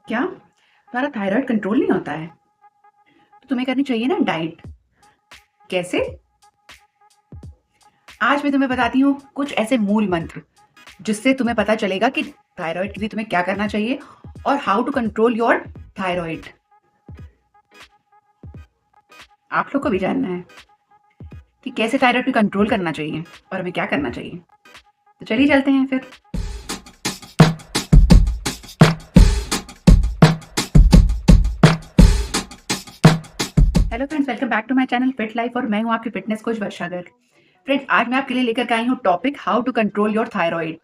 क्या तुम्हारा thyroid control नहीं होता है? तो तुम्हें करनी चाहिए ना डाइट। कैसे? आज मैं तुम्हें बताती हूँ कुछ ऐसे मूल मंत्र जिससे तुम्हें पता चलेगा कि थायराइड के लिए तुम्हें क्या करना चाहिए और how to control your thyroid. आप लोग को भी जानना है कि कैसे थायराइड को कंट्रोल करना चाहिए और हमें क्या करना चाहिए। तो चलिए चलते हैं फिर। Hello friends, welcome back to my channel fit life और मैं हूं आपकी fitness coach Varsha Garg. Friends, आज मैं आपके लिए लेकर के आई हूं topic how to control your thyroid.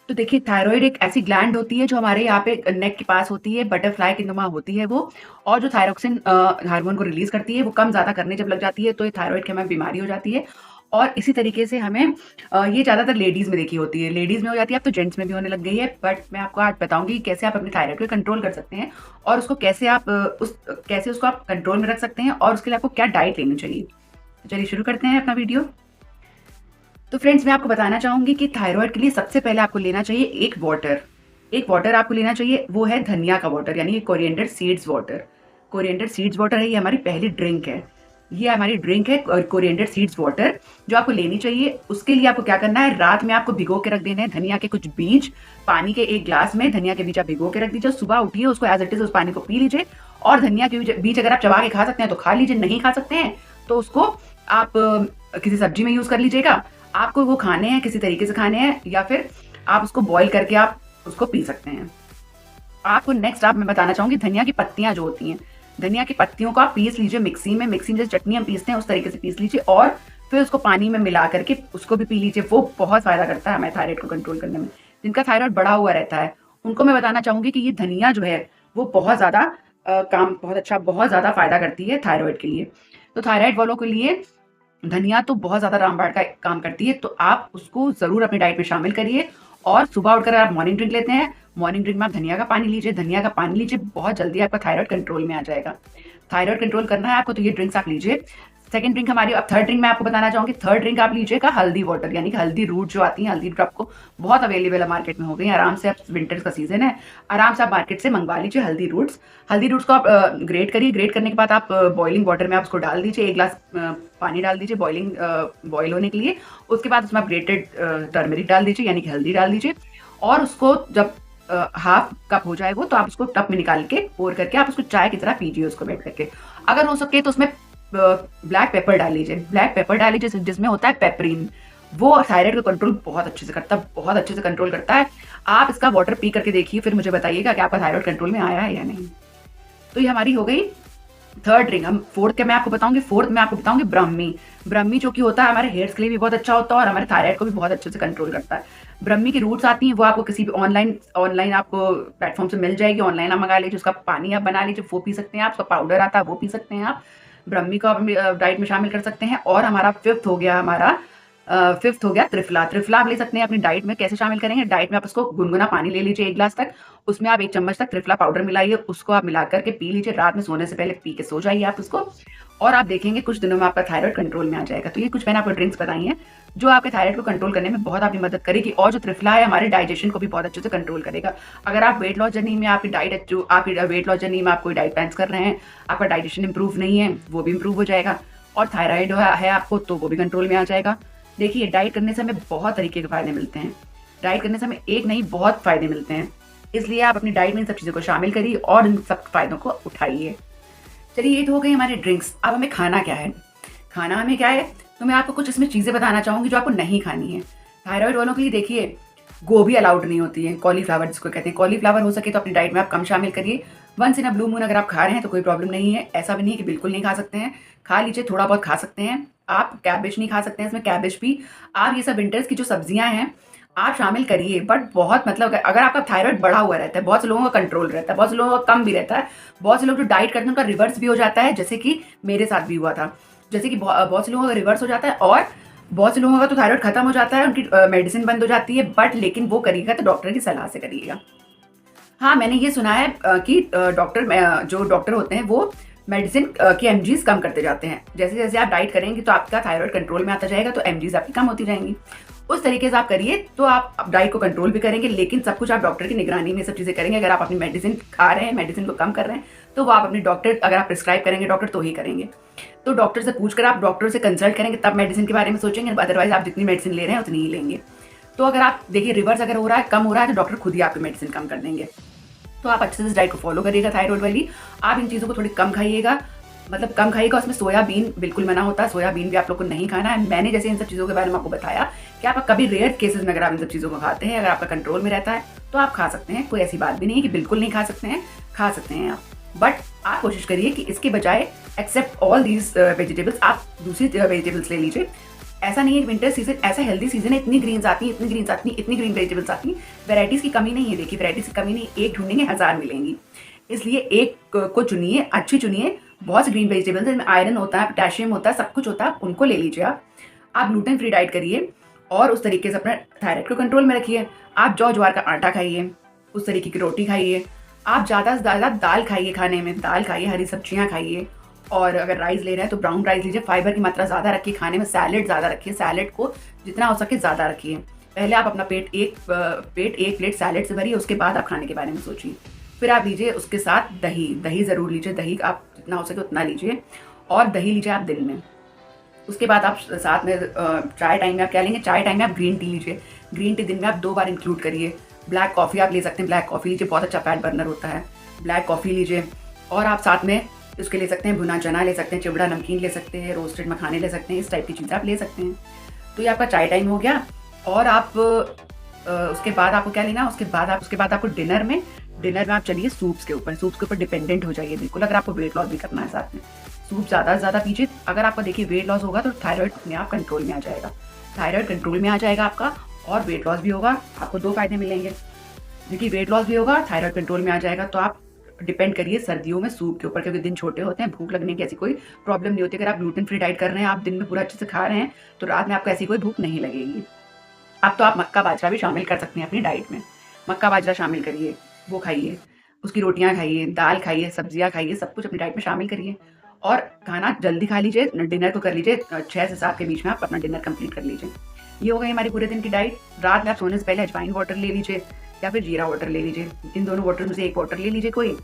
तो देखिए, थायराइड एक ऐसी ग्लैंड होती है जो हमारे यहाँ पे नेक के पास होती है, बटरफ्लाई की नुमा होती है वो। और जो थायरोक्सिन हार्मोन को रिलीज करती है, वो कम ज्यादा करने जब लग जाती है तो ये थायराइड की हमें बीमारी हो जाती है। और इसी तरीके से हमें ये ज्यादातर लेडीज में देखी होती है, लेडीज में हो जाती है, अब तो जेंट्स में भी होने लग गई है। बट मैं आपको आज बताऊंगी कैसे आप अपने थायराइड को कंट्रोल कर सकते हैं और उसको कैसे आप कैसे उसको आप कंट्रोल में रख सकते हैं और उसके लिए आपको क्या डाइट लेनी चाहिए। तो चलिए शुरू करते हैं अपना वीडियो। तो फ्रेंड्स, मैं आपको बताना चाहूंगी कि थायराइड के लिए सबसे पहले आपको लेना चाहिए एक वाटर आपको लेना चाहिए, वो है धनिया का वाटर, यानी coriander seeds water. Coriander seeds water है, ये हमारी पहली ड्रिंक है। ये हमारी ड्रिंक है कोरिएंडर सीड्स वाटर, जो आपको लेनी चाहिए। उसके लिए आपको क्या करना है, रात में आपको भिगो के रख देने हैं धनिया के कुछ बीज। पानी के एक ग्लास में धनिया के बीज आप भिगो के रख दीजिए, सुबह उठिए उसको एज इट इज उस पानी को पी लीजिए। और धनिया के बीज अगर आप चबा के खा सकते हैं तो खा लीजिए, नहीं खा सकते हैं तो उसको आप किसी सब्जी में यूज कर लीजिएगा। आपको वो खाने हैं, किसी तरीके से खाने हैं, या फिर आप उसको बॉईल करके आप उसको पी सकते हैं। आपको नेक्स्ट आप मैं बताना चाहूंगी, धनिया की पत्तियां जो होती हैं, धनिया की पत्तियों को आप पीस लीजिए मिक्सी में जैसे चटनी हम पीसते हैं उस तरीके से पीस लीजिए और फिर उसको पानी में मिला करके उसको भी पी लीजिए। वो बहुत फायदा करता है हमारे थायराइड को कंट्रोल करने में। जिनका थायराइड बढ़ा हुआ रहता है उनको मैं बताना चाहूंगी कि ये धनिया जो है वो बहुत ज्यादा काम बहुत अच्छा बहुत ज्यादा फायदा करती है थायराइड के लिए। तो थायराइड वालों के लिए धनिया तो बहुत ज्यादा रामबाण का काम करती है, तो आप उसको जरूर अपनी डाइट में शामिल करिए। और सुबह उठकर आप मॉर्निंग ड्रिंक लेते हैं, मॉर्निंग ड्रिंक में आप धनिया का पानी लीजिए, धनिया का पानी लीजिए, बहुत जल्दी आपका थायराइड कंट्रोल में आ जाएगा। थायराइड कंट्रोल करना है आपको तो ये ड्रिंक्स आप लीजिए। सेकंड ड्रिंक हमारी, अब थर्ड ड्रिंक मैं आपको बताना चाहूंगी। थर्ड ड्रिंक आप लीजिएगा हल्दी वाटर, यानी कि हल्दी रूट जो आती है, हल्दी रूट आपको बहुत अवेलेबल है मार्केट में, हो गई आराम से। आप विंटर्स का सीजन है, आराम से आप मार्केट से मंगवा लीजिए हल्दी रूट्स। हल्दी रूट्स को आप ग्रेट करिए, ग्रेट करने के बाद आप बॉइलिंग वाटर में आप उसको डाल दीजिए, एक ग्लास पानी डाल दीजिए बॉइल होने के लिए। उसके बाद उसमें आप ग्रेटेड टर्मरिक डाल दीजिए, यानी कि हल्दी डाल दीजिए। और उसको जब हाफ कप हो जाए वो, तो आप उसको टप में निकाल के पोर करके आप उसको चाय की तरह पीजिए उसको बैठ करके। अगर हो सके तो उसमें ब्लैक पेपर डाल लीजिए, ब्लैक पेपर डाल लीजिए जिसमें होता है पेपरिन। वो थायराइड को कंट्रोल बहुत अच्छे से करता है, बहुत अच्छे से कंट्रोल करता है। आप इसका वाटर पी करके देखिए, फिर मुझे बताइएगा कि आपका थायराइड कंट्रोल में आया है या नहीं। तो ये हमारी हो गई थर्ड ड्रिंक। हम फोर्थ क्या मैं आपको बताऊंगी, फोर्थ में आपको बताऊंगी ब्राह्मी। ब्राह्मी जो कि होता है हमारे हेयर्स के लिए भी बहुत अच्छा होता है और हमारे थायराइड को भी बहुत अच्छे से कंट्रोल करता है। ब्राह्मी की रूट्स आती हैं, वो आपको किसी भी ऑनलाइन आपको प्लेटफॉर्म से मिल जाएगी, ऑनलाइन आप मंगा लीजिए, उसका पानी आप बना लीजिए, वो पी सकते हैं आप। उसका पाउडर आता है वो पी सकते हैं आप। ब्राह्मी को आप डाइट में शामिल कर सकते हैं। और हमारा फिफ्थ हो गया त्रिफला। त्रिफला आप ले सकते हैं अपनी डाइट में। कैसे शामिल करेंगे, डाइट में आप उसको गुनगुना पानी ले लीजिए एक ग्लास तक, उसमें आप 1 चम्मच तक त्रिफला पाउडर मिलाइए, उसको आप मिला करके पी लीजिए। रात में सोने से पहले पी के सो जाइए आप उसको, और आप देखेंगे कुछ दिनों में आपका थायराइड कंट्रोल में आ जाएगा। तो ये कुछ मैंने आपको ड्रिंक्स बताई हैं जो आपके थायराइड को कंट्रोल करने में बहुत आपकी मदद करेगी। और जो त्रिफला है हमारे डाइजेशन को भी बहुत अच्छे से कंट्रोल करेगा। अगर आप वेट लॉस जर्नी में आपकी वेट लॉस जर्नी में आप कोई डाइट प्लान कर रहे हैं, आपका डाइजेशन इंप्रूव नहीं है, वो भी इंप्रूव हो जाएगा। और थायराइड है आपको तो वो भी कंट्रोल में आ जाएगा। देखिए, डाइट करने से हमें बहुत तरीके के फायदे मिलते हैं। डाइट करने से हमें एक नहीं बहुत फायदे मिलते हैं, इसलिए आप अपनी डाइट में इन सब चीज़ों को शामिल करिए और इन सब फायदों को उठाइए। चलिए, ये तो हो गई हमारे ड्रिंक्स। अब हमें खाना क्या है, खाना हमें क्या है, तो मैं आपको कुछ इसमें चीज़ें बताना चाहूँगी जो आपको नहीं खानी है। थायराइड वालों के लिए देखिए, गोभी अलाउड नहीं होती है, कॉलीफ्लावर जिसको कहते हैं। कॉलीफ्लावर हो सके तो अपनी डाइट में आप कम शामिल करिए। Once in a blue moon अगर आप खा रहे हैं तो कोई प्रॉब्लम नहीं है, ऐसा भी नहीं है कि बिल्कुल नहीं खा सकते हैं, खा लीजिए, थोड़ा बहुत खा सकते हैं। आप कैबेज नहीं खा सकते हैं, इसमें कैबेज भी आप ये सब विंटर्स की जो सब्जियां हैं आप शामिल करिए। बट बहुत मतलब अगर आपका थायराइड बढ़ा हुआ रहता है, बहुत से लोगों का कंट्रोल रहता है, बहुत से लोगों का कम भी रहता है, बहुत से लोग जो डाइट करते हैं उनका रिवर्स भी हो जाता है, जैसे कि मेरे साथ भी हुआ था। जैसे कि बहुत से लोगों का रिवर्स हो जाता है और बहुत से लोगों का तो थायराइड खत्म हो जाता है, उनकी मेडिसिन बंद हो जाती है। बट लेकिन वो करिएगा तो डॉक्टर की सलाह से करिएगा। हाँ, मैंने ये सुना है कि जो डॉक्टर होते हैं वो मेडिसिन के एमजीज कम करते जाते हैं। जैसे जैसे आप डाइट करेंगे तो आपका थायराइड कंट्रोल में आता जाएगा, तो एमजीज आपकी कम होती जाएंगी। उस तरीके से आप करिए तो आप डाइट को कंट्रोल भी करेंगे, लेकिन सब कुछ आप डॉक्टर की निगरानी में सब चीज़ें करेंगे। अगर आप अपनी मेडिसिन खा रहे हैं, मेडिसिन को कम कर रहे हैं, तो वो आप अपने डॉक्टर, अगर आप प्रिस्क्राइब करेंगे डॉक्टर तो ही करेंगे। तो डॉक्टर से पूछकर आप डॉक्टर से कंसल्ट करेंगे, तब मेडिसिन के बारे में सोचेंगे, अदरवाइज आप जितनी मेडिसिन ले रहे हैं उतनी ही लेंगे। तो अगर आप देखिए रिवर्स अगर हो रहा है, कम हो रहा है, तो डॉक्टर खुद ही आपकी मेडिसिन कम कर देंगे। तो आप अच्छे से इस डाइट को फॉलो करिएगा थायराइड वाली। आप इन चीज़ों को थोड़ी कम खाइएगा, मतलब कम खाइएगा। उसमें सोयाबीन बिल्कुल मना होता है, सोयाबीन भी आप लोग को नहीं खाना है। मैंने जैसे इन सब चीज़ों के बारे में आपको बताया कि आप कभी रेयर केसेस में अगर आप इन सब चीज़ों को खाते हैं, अगर आपका कंट्रोल में रहता है तो आप खा सकते हैं। कोई ऐसी बात भी नहीं है कि बिल्कुल नहीं खा सकते हैं, खा सकते हैं आप। बट आप कोशिश करिए कि इसके बजाय एक्सेप्ट ऑल दीज वेजिटेबल्स, आप दूसरी वेजिटेबल्स ले लीजिए। ऐसा नहीं है कि विंटर सीजन ऐसा हेल्दी सीजन है, इतनी ग्रीन्स आती हैं, इतनी ग्रीन्स आती हैं, इतनी ग्रीन वेजिटेबल्स आती हैं, वैराइटीज़ की कमी नहीं है। देखिए वैराइटीज़ की कमी नहीं, एक ढूंढेंगे 1000 मिलेंगी। इसलिए एक को चुनिए, अच्छी चुनिए। बहुत सी ग्रीन वेजिटेबल्स जिनमें आयरन होता है, पोटेशियम होता है, सब कुछ होता है, उनको ले लीजिए आप ग्लूटेन फ्री डाइट करिए और उस तरीके से अपना थायराइड को कंट्रोल में रखिए। आप जौ ज्वार का आटा खाइए, उस तरीके की रोटी खाइए। आप ज़्यादा से ज़्यादा दाल खाइए, खाने में दाल खाइए, हरी सब्जियाँ खाइए। और अगर राइस ले रहे हैं तो ब्राउन राइस लीजिए। फाइबर की मात्रा ज़्यादा रखिए खाने में, सैलेड ज़्यादा रखिए, सैलेड को जितना हो सके ज़्यादा रखिए। पहले आप अपना पेट एक प्लेट सैलेड से भरिए, उसके बाद आप खाने के बारे में सोचिए। फिर आप लीजिए उसके साथ दही ज़रूर लीजिए, दही आप जितना हो सके उतना लीजिए, और दही लीजिए आप दिन में। उसके बाद आप साथ में चाय टाइम में आप क्या लेंगे, चाय टाइम में आप ग्रीन टी लीजिए। ग्रीन टी दिन में आप 2 बार इंक्लूड करिए। ब्लैक कॉफ़ी आप ले सकते हैं, ब्लैक कॉफ़ी लीजिए, बहुत अच्छा फैट बर्नर होता है। ब्लैक कॉफ़ी लीजिए, और आप साथ में उसके ले सकते हैं भुना चना ले सकते हैं, चिवड़ा नमकीन ले सकते हैं, रोस्टेड मखाने ले सकते हैं, इस टाइप की चीज़ें आप ले सकते हैं। तो ये आपका चाय टाइम हो गया। और आप उसके बाद आपको क्या लेना, उसके बाद आपको डिनर में आप चलिए सूप्स के ऊपर डिपेंडेंट हो जाइए बिल्कुल। अगर आपको वेट लॉस भी करना है साथ में, सूप ज़्यादा से ज़्यादा पीजिए। अगर आपका देखिए वेट लॉस होगा तो थायराइड अपने आप कंट्रोल में आ जाएगा। थायराइड कंट्रोल में आ जाएगा आपका, और वेट लॉस भी होगा। आपको 2 फायदे मिलेंगे, देखिए वेट लॉस भी होगा, थायराइड कंट्रोल में आ जाएगा। तो आप डिपेंड करिए सर्दियों में सूप के ऊपर, क्योंकि दिन छोटे होते हैं, भूख लगने की ऐसी कोई प्रॉब्लम नहीं होती। अगर आप ग्लूटेन फ्री डाइट कर रहे हैं, आप दिन में पूरा अच्छे से खा रहे हैं, तो रात में आपको ऐसी कोई भूख नहीं लगेगी। अब तो आप मक्का बाजरा भी शामिल कर सकते हैं अपनी डाइट में। मक्का बाजरा शामिल करिए, वो खाइए, उसकी रोटियां खाइए, दाल खाइए, सब्जियां खाइए, सब कुछ अपनी डाइट में शामिल करिए। और खाना जल्दी खा लीजिए, डिनर को कर लीजिए 6 से 7 के बीच में आप अपना डिनर कंप्लीट कर लीजिए। ये हो गई हमारी पूरे दिन की डाइट। रात में आप सोने से पहले अजवाइन वाटर ले लीजिए या फिर जीरा वाटर ले लीजिए। इन दोनों वाटर में से एक वाटर ले लीजिए कोई।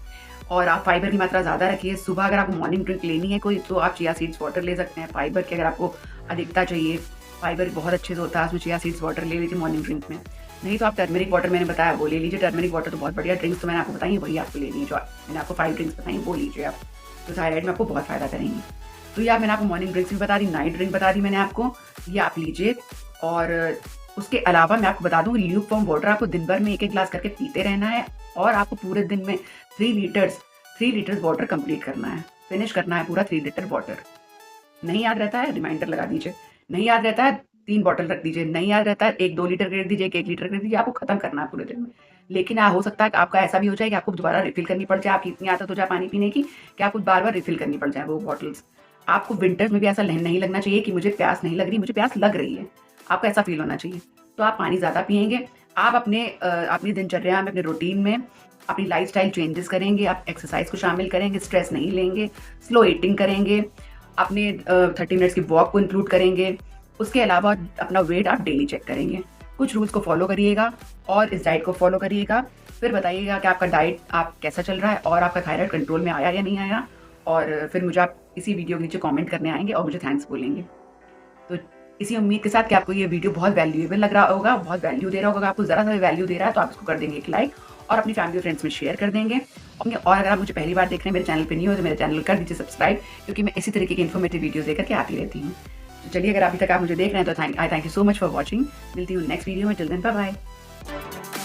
और आप फाइबर की मात्रा ज़्यादा रखिए। सुबह अगर आपको मॉर्निंग ड्रिंक लेनी है कोई, तो आप चिया सीड्स वाटर ले सकते हैं। फाइबर की अगर आपको अधिकता चाहिए, फाइबर बहुत अच्छे से होता है, उसमें चिया सीड्स वाटर ले लीजिए मॉर्निंग ड्रिंक में। नहीं तो आप टर्मरिक वाटर मैंने बताया वो ले लीजिए। टर्मरिक वाटर तो बहुत बढ़िया। ड्रिंक्स तो मैंने आपको बताई वही आपको लेनी है, जो मैंने आपको 5 ड्रिंक्स बताई वो लीजिए आप, तो थायराइड में आपको बहुत फ़ायदा करेंगी। तो ये आप मैंने आपको मॉर्निंग ड्रिंक्स भी बता दी, नाइट ड्रिंक बता दी मैंने आपको, ये आप लीजिए। और उसके अलावा मैं आपको बता दूँ, ल्यूक वार्म वाटर आपको दिन भर में 1-1 ग्लास करके पीते रहना है। और आपको पूरे दिन में 3 लीटर्स वाटर कंप्लीट करना है, फिनिश करना है पूरा 3 लीटर वाटर। नहीं याद रहता है रिमाइंडर लगा दीजिए, नहीं याद रहता है 3 बॉटल रख दीजिए, नहीं याद रहता है 1-2 लीटर कर दीजिए, 1 लीटर कर दीजिए। आपको खत्म करना है पूरे दिन में। लेकिन हो सकता है कि आपका ऐसा भी हो जाए कि आपको दोबारा रिफिल करनी पड़ जाए, आपकी इतनी आदत हो जाए पानी पीने की कि आपको बार-बार रिफिल करनी पड़ जाए वो बॉटल्स। आपको विंटर्स में भी ऐसा नहीं लगना चाहिए कि मुझे प्यास नहीं लग रही, मुझे प्यास लग रही है। आपको ऐसा फील होना चाहिए। तो आप पानी ज़्यादा पिएँगे। आप अपनी दिनचर्या में, अपने रूटीन में अपनी लाइफस्टाइल चेंजेस करेंगे, आप एक्सरसाइज को शामिल करेंगे, स्ट्रेस नहीं लेंगे, स्लो ईटिंग करेंगे, अपने 30 मिनट्स की वॉक को इंक्लूड करेंगे। उसके अलावा अपना वेट आप डेली चेक करेंगे। कुछ रूल्स को फॉलो करिएगा और इस डाइट को फॉलो करिएगा। फिर बताइएगा कि आपका डाइट आप कैसा चल रहा है और आपका थायराइड कंट्रोल में आया या नहीं आया। और फिर मुझे आप इसी वीडियो के नीचे कमेंट करने आएंगे और मुझे थैंक्स बोलेंगे। तो इसी उम्मीद के साथ कि आपको ये वीडियो बहुत वैल्यूएबल लग रहा होगा, बहुत वैल्यू दे रहा होगा। आपको ज़रा सा भी वैल्यू दे रहा है तो आप इसको कर देंगे एक लाइक और अपनी फैमिली और फ्रेंड्स में शेयर कर देंगे। और अगर आप मुझे पहली बार देख रहे हैं, मेरे चैनल पे नहीं हो, तो मेरे चैनल कर दीजिए सब्सक्राइब, क्योंकि मैं इसी तरीके की इन्फॉर्मेटिव वीडियोस लेकर के आती रहती हूँ। तो चलिए, अगर अभी तक आप मुझे देख रहे हैं तो thank you so much for watching. मिलती हूँ नेक्स्ट वीडियो में। Till then bye bye.